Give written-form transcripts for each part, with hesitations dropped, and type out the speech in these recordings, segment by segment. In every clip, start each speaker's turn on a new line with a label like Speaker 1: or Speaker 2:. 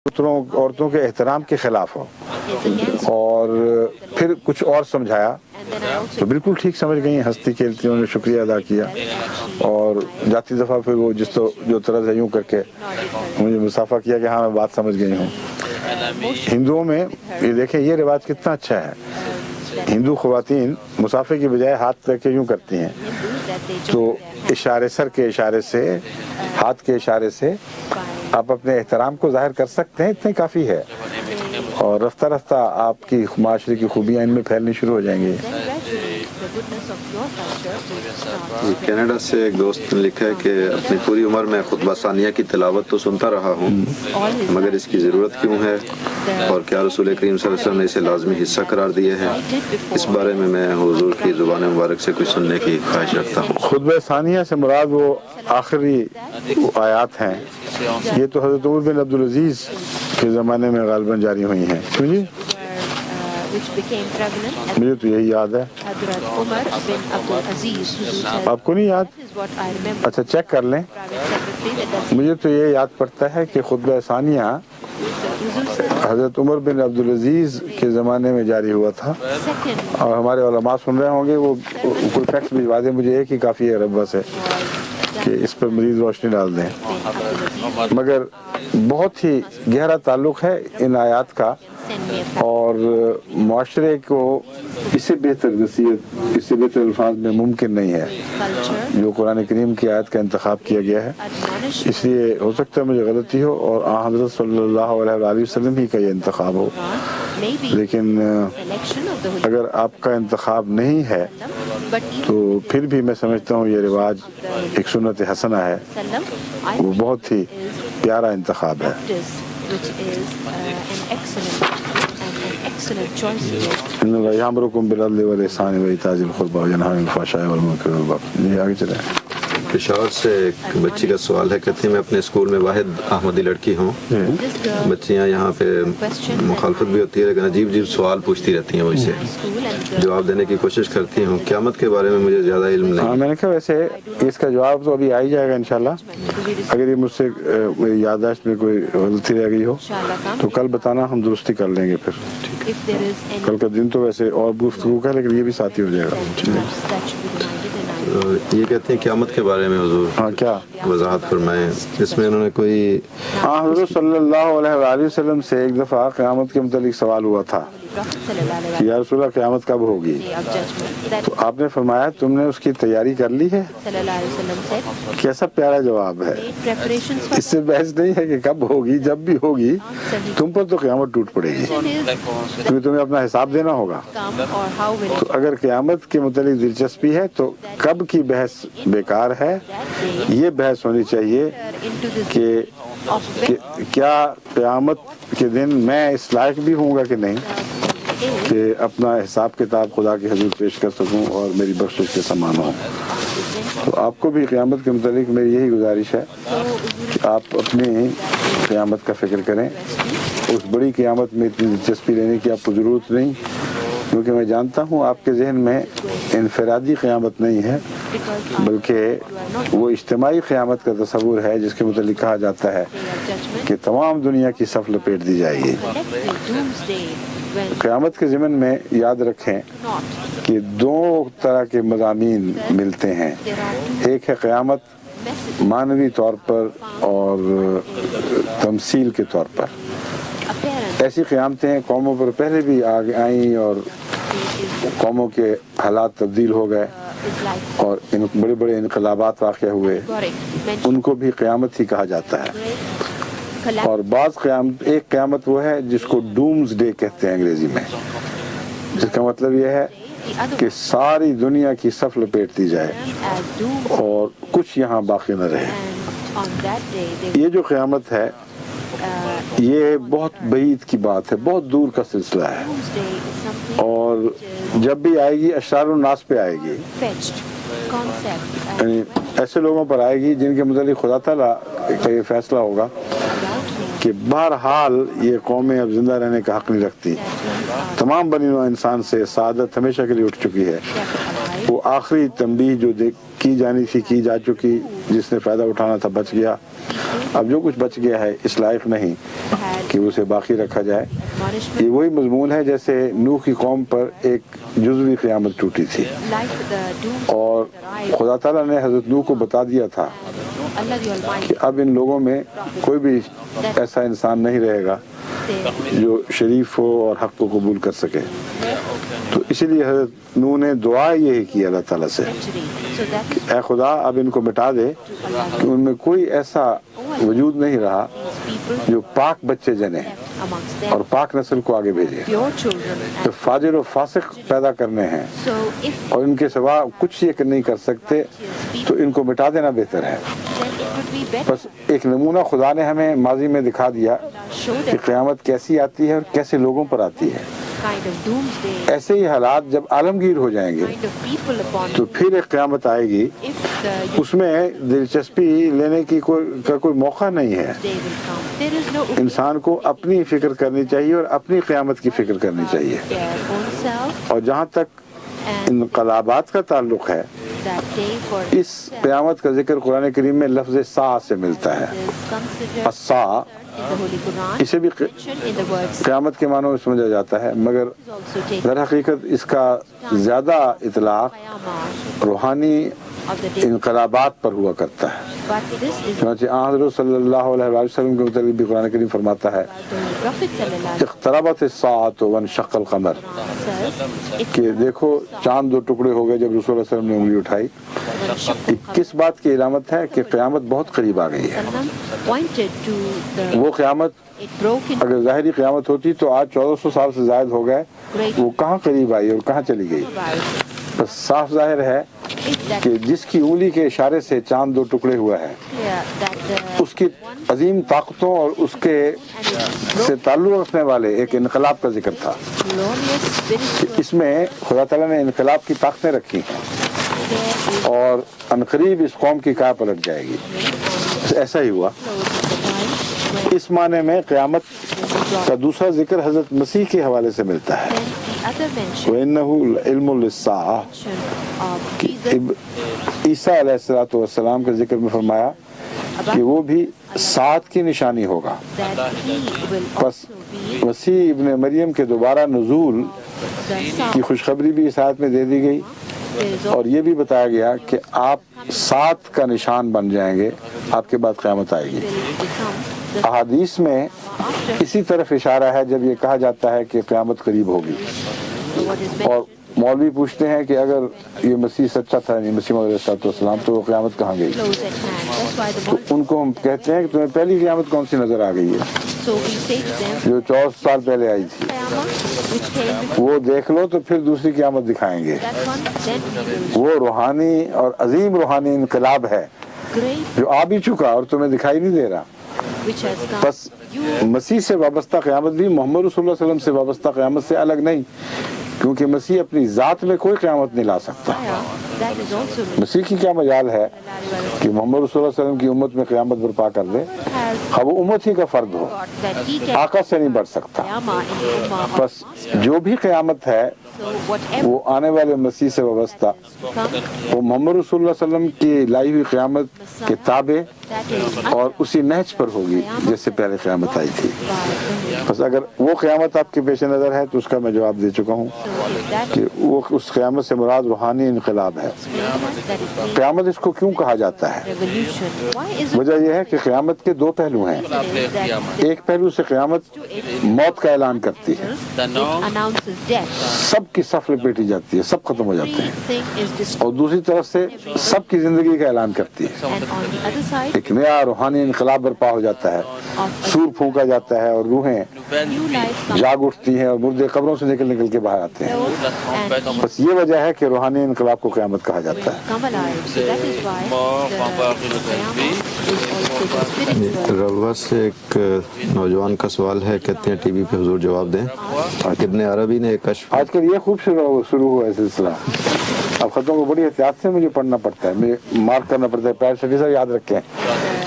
Speaker 1: عورتوں کے احترام کے خلاف ہو، اور پھر کچھ اور سمجھایا تو بالکل ٹھیک سمجھ گئی، ہنستی کھیلتی انہوں نے شکریہ ادا کیا، اور جاتی دفعہ پھر وہ جو طرز ہے یوں کر کے مجھے مصافحہ کیا کہ ہاں میں بات سمجھ گئی ہوں۔ ہندوؤں میں یہ دیکھیں یہ رواج کتنا اچھا ہے، ہندو خواتین مصافحے کی بجائے ہاتھ رکھ کے یوں کرتی ہیں، تو اشارے، سر کے اشارے سے، ہاتھ کے اشارے سے آپ اپنے احترام کو ظاہر کر سکتے ہیں، اتنے کافی ہے، اور رفتہ رفتہ آپ کی معاشرے کی خوبیاں ان میں پھیلنی شروع ہو جائیں گی۔
Speaker 2: کینیڈا سے ایک دوست نے لکھا ہے کہ اپنی پوری عمر میں خطبہ ثانیہ کی تلاوت تو سنتا رہا ہوں، مگر اس کی ضرورت کیوں ہے، اور کیا رسول کریم صلی اللہ علیہ وسلم نے اسے لازمی حصہ قرار دیا ہے؟ اس بارے میں میں حضور کی زبان مبارک سے کچھ سننے کی خواہش رکھتا ہوں۔
Speaker 1: خطبہ ثانیہ سے مراد وہ آخری آیات ہیں، یہ تو حضرت عمر بن عبدالعزیز کے زمانے میں غالباً جاری ہوئی ہیں، سمجھے؟ مجھے تو یہی یاد ہے، آپ کو نہیں یاد؟ اچھا چیک کر لیں، مجھے تو یہ یاد پڑتا ہے کہ خطبہ ثانیہ حضرت عمر بن عبدالعزیز کے زمانے میں جاری ہوا تھا، اور ہمارے علماء سن رہے ہوں گے، وہ کوئی فیکٹس بھجوا دیں مجھے، ایک ہی کافی ہے ربہ سے کہ اس پر مزید روشنی ڈال دیں، مگر بہت ہی گہرا تعلق ہے ان آیات کا، اور معاشرے کو اس سے بہتر نصیحت، اس سے بہتر الفاظ میں ممکن نہیں ہے جو قرآن کریم کی آیت کا انتخاب کیا گیا ہے۔ اس لیے ہو سکتا ہے مجھے غلطی ہو اور حضرت صلی اللہ علیہ وآلہ وسلم ہی کا یہ انتخاب ہو، لیکن اگر آپ کا انتخاب نہیں ہے تو پھر بھی میں سمجھتا ہوں یہ رواج ایک سنت حسنہ ہے، وہ بہت ہی پیارا انتخاب ہے۔ ان اللہ یامرکم بالعدل والاحسان وایتاء ذی القربی وینہی عن الفحشاء والمنکر والبغی۔ جی آگے چلیں۔
Speaker 2: پشاور سے ایک بچی کا سوال ہے، کہتی ہیں میں اپنے اسکول میں واحد احمدی لڑکی ہوں، بچیاں یہاں پہ مخالفت بھی ہوتی ہے لیکن عجیب عجیب سوال پوچھتی رہتی ہیں، مجھ سے جواب دینے کی کوشش کرتی ہوں، قیامت کے بارے میں مجھے زیادہ علم نہیں۔
Speaker 1: میں نے کہا ویسے اس کا جواب تو ابھی آ ہی جائے گا انشاءاللہ، اگر یہ مجھ سے یادداشت میں کوئی غلطی رہ گئی ہو تو کل بتانا، ہم درستی کر لیں گے، پھر کل کا دن تو ویسے اور گفتگو کا ہے لیکن یہ بھی ساتھ ہی ہو جائے گا۔
Speaker 2: یہ کہتے ہیں قیامت کے بارے میں حضور
Speaker 1: ہاں کیا
Speaker 2: وضاحت فرمائیں، اس میں انہوں نے کوئی
Speaker 1: حضرت صلی اللہ علیہ وآلہ وسلم سے ایک دفعہ قیامت کے متعلق سوال ہوا تھا کہ یا رسول اللہ قیامت کب ہوگی، تو آپ نے فرمایا تم نے اس کی تیاری کر لی ہے؟ کیسا پیارا جواب ہے، اس سے بحث نہیں ہے کہ کب ہوگی، جب بھی ہوگی تم پر تو قیامت ٹوٹ پڑے گی کیونکہ تمہیں اپنا حساب دینا ہوگا۔ تو اگر قیامت کے متعلق دلچسپی ہے تو کب کی بحث بیکار ہے، یہ بحث ہونی چاہیے کہ کیا قیامت کے دن میں اس لائق بھی ہوں گا کہ نہیں کہ اپنا حساب کتاب خدا کے حضور پیش کر سکوں اور میری بخشش کے سامان ہوں۔ تو آپ کو بھی قیامت کے متعلق میری یہی گزارش ہے کہ آپ اپنی قیامت کا فکر کریں، اس بڑی قیامت میں اتنی دلچسپی لینے کی آپ کو ضرورت نہیں، کیونکہ میں جانتا ہوں آپ کے ذہن میں انفرادی قیامت نہیں ہے بلکہ وہ اجتماعی قیامت کا تصور ہے جس کے متعلق کہا جاتا ہے کہ تمام دنیا کی صف لپیٹ دی جائے گی۔ قیامت کے ضمن میں یاد رکھیں کہ دو طرح کے مضامین ملتے ہیں، ایک ہے قیامت معنوی طور پر اور تمثیل کے طور پر۔ ایسی قیامتیں قوموں پر پہلے بھی آگے آئیں اور قوموں کے حالات تبدیل ہو گئے اور بڑے بڑے انقلابات واقع ہوئے، ان کو بھی قیامت ہی کہا جاتا ہے۔ اور بعض قیامت، ایک قیامت وہ ہے جس کو ڈومز ڈے کہتے ہیں انگریزی میں، جس کا مطلب یہ ہے کہ ساری دنیا کی صف لپیٹ دی جائے اور کچھ یہاں باقی نہ رہے۔ یہ جو قیامت ہے یہ بہت بعید کی بات ہے، بہت دور کا سلسلہ ہے، اور جب بھی آئے گی اشرار الناس پہ آئے گی، یعنی ایسے لوگوں پر آئے گی جن کے متعلق خدا تعالیٰ کا یہ فیصلہ ہوگا کہ بہرحال یہ قومیں اب زندہ رہنے کا حق نہیں رکھتی، تمام بنی نوع انسان سے سعادت ہمیشہ کے لیے اٹھ چکی ہے، وہ آخری تنبیہ جو کی جانی تھی کی جا چکی، جس نے فائدہ اٹھانا تھا بچ گیا، اب جو کچھ بچ گیا ہے اس لائق نہیں کہ اسے باقی رکھا جائے. یہ وہی مضمون ہے جیسے نوح کی قوم پر ایک جزوی قیامت ٹوٹی تھی اور خدا تعالیٰ نے حضرت نوح کو بتا دیا تھا کہ اب ان لوگوں میں کوئی بھی ایسا انسان نہیں رہے گا جو شریف ہو اور حق کو قبول کر سکے. تو اسی لیے حضرت نوح نے دعا یہی کی اللہ تعالیٰ سے، اے خدا اب ان کو مٹا دے کہ ان میں کوئی ایسا وجود نہیں رہا جو پاک بچے جنے اور پاک نسل کو آگے بھیجے. تو فاجر و فاسق پیدا کرنے ہیں اور ان کے سوا کچھ یہ نہیں کر سکتے، تو ان کو مٹا دینا بہتر ہے. بس ایک نمونہ خدا نے ہمیں ماضی میں دکھا دیا کہ قیامت کیسی آتی ہے اور کیسے لوگوں پر آتی ہے. ایسے ہی حالات جب عالمگیر ہو جائیں گے تو پھر ایک قیامت آئے گی، اس میں دلچسپی لینے کی کوئی موقع نہیں ہے. انسان کو اپنی فکر کرنی چاہیے اور اپنی قیامت کی فکر کرنی چاہیے. اور جہاں تک انقلابات کا تعلق ہے، اس قیامت کا ذکر قرآن کریم میں لفظ ساعہ سے ملتا ہے. الساعہ اسے بھی قیامت کے معنوں میں سمجھا جاتا ہے، مگر در حقیقت اس کا زیادہ اطلاق روحانی انقلابات پر ہوا کرتا ہے. چنانچہ حضرت صلی اللہ علیہ وسلم کے متعلق بھی قرآن کریم فرماتا ہے اقتربت الساعۃ وانشق القمر، کہ دیکھو چاند دو ٹکڑے ہو گئے جب رسول اللہ علیہ وسلم نے انگلی اٹھائی. کس بات کی علامت ہے کہ قیامت بہت قریب آ گئی ہے. وہ قیامت اگر ظاہری قیامت ہوتی تو آج 1400 سال سے زائد ہو گئے، وہ کہاں قریب آئی اور کہاں چلی گئی. بس صاف ظاہر ہے کہ جس کی انگلی کے اشارے سے چاند دو ٹکڑے ہوا ہے، اس کی عظیم طاقتوں اور اس کے سے تعلق رکھنے والے ایک انقلاب کا ذکر تھا. اس میں خدا تعالیٰ نے انقلاب کی طاقتیں رکھی ہیں اور عنقریب اس قوم کی کیا پلٹ جائے گی. ایسا ہی ہوا. اس معنی میں قیامت کا دوسرا ذکر حضرت مسیح کے حوالے سے ملتا ہے. وَإِنَّهُ الْعِلْمُ لِلسَّاعَةِ، عیسیٰ علیہ السلام کے ذکر میں فرمایا کہ وہ بھی ساعت کی نشانی ہوگا. پس مسیح ابن مریم کے دوبارہ نزول کی خوشخبری بھی اس آیت میں دے دی گئی اور یہ بھی بتایا گیا کہ آپ سات کا نشان بن جائیں گے، آپ کے بعد قیامت آئے گی. احادیث میں اسی طرف اشارہ ہے جب یہ کہا جاتا ہے کہ قیامت قریب ہوگی. اور مولوی پوچھتے ہیں کہ اگر یہ مسیح سچا تھا، نہیں مسیح علیہ السلام، تو وہ قیامت کہاں گئی؟ تو ان کو ہم کہتے ہیں کہ تمہیں پہلی قیامت کون سی نظر آ گئی ہے؟ جو 14 سال پہلے آئی تھی، وہ دیکھ لو تو پھر دوسری قیامت دکھائیں گے. وہ روحانی اور عظیم روحانی انقلاب ہے جو آ بھی چکا اور تمہیں دکھائی نہیں دے رہا. بس مسیح سے وابستہ قیامت بھی محمد رسول اللہ صلی اللہ علیہ وسلم سے وابستہ قیامت سے الگ نہیں، کیونکہ مسیح اپنی ذات میں کوئی قیامت نہیں لا سکتا. مسیح کی کیا مجال ہے کہ محمد رسول اللہ علیہ وسلم کی امت میں قیامت برپا کر دے؟ اب وہ امت ہی کا فرد ہو، آقا سے نہیں بڑھ سکتا. بس جو بھی قیامت ہے وہ آنے والے مسیح سے وابستہ، وہ محمد رسول اللہ علیہ وسلم کی لائی ہوئی قیامت کے تابع اور اسی نہج پر ہوگی جس سے پہلے قیامت آئی تھی. بس اگر وہ قیامت آپ کے پیش نظر ہے تو اس کا میں جواب دے چکا ہوں کہ وہ اس قیامت سے مراد روحانی انقلاب ہے. قیامت اس کو کیوں کہا جاتا ہے؟ وجہ یہ ہے کہ قیامت کے دو پہلو ہیں. ایک پہلو سے قیامت موت کا اعلان کرتی ہے، سب کی صف لپیٹی جاتی ہے، سب ختم ہو جاتے ہیں. اور دوسری طرف سے سب کی زندگی کا اعلان کرتی ہے، ایک نیا روحانی انقلاب برپا ہو جاتا ہے. سور پھونکا جاتا ہے اور روحیں جاگ اٹھتی ہیں اور مردے قبروں سے نکل کے باہر آتے ہیں. بس یہ وجہ ہے کہ روحانی انقلاب کو قیامت کہا جاتا ہے.
Speaker 2: رلوا سے ایک نوجوان کا سوال ہے، کہتے ہیں ٹی وی پہ حضور جواب دیں. ابن عربی نے ایک کشف،
Speaker 1: آج کل یہ خوب شروع ہوا ہے سلسلہ. اب خطوں کو بڑی احتیاط سے مجھے پڑھنا پڑتا ہے، مجھے مارک کرنا پڑتا ہے. پیر سے یاد رکھیں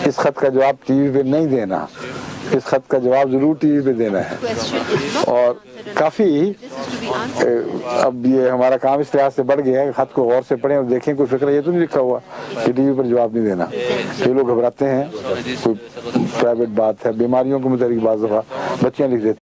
Speaker 1: اس خط کا جواب ٹی وی پہ نہیں دینا، اس خط کا جواب ضرور ٹی وی پہ دینا ہے. اور کافی اب یہ ہمارا کام اس لحاظ سے بڑھ گیا ہے کہ خط کو غور سے پڑھیں اور دیکھیں کوئی فکر یہ تو نہیں لکھا ہوا کہ ٹی وی پر جواب نہیں دینا. یہ لوگ گھبراتے ہیں, کوئی پرائیویٹ بات ہے, بیماریوں کو متعلق بعض دفعہ بچیاں لکھ دیتی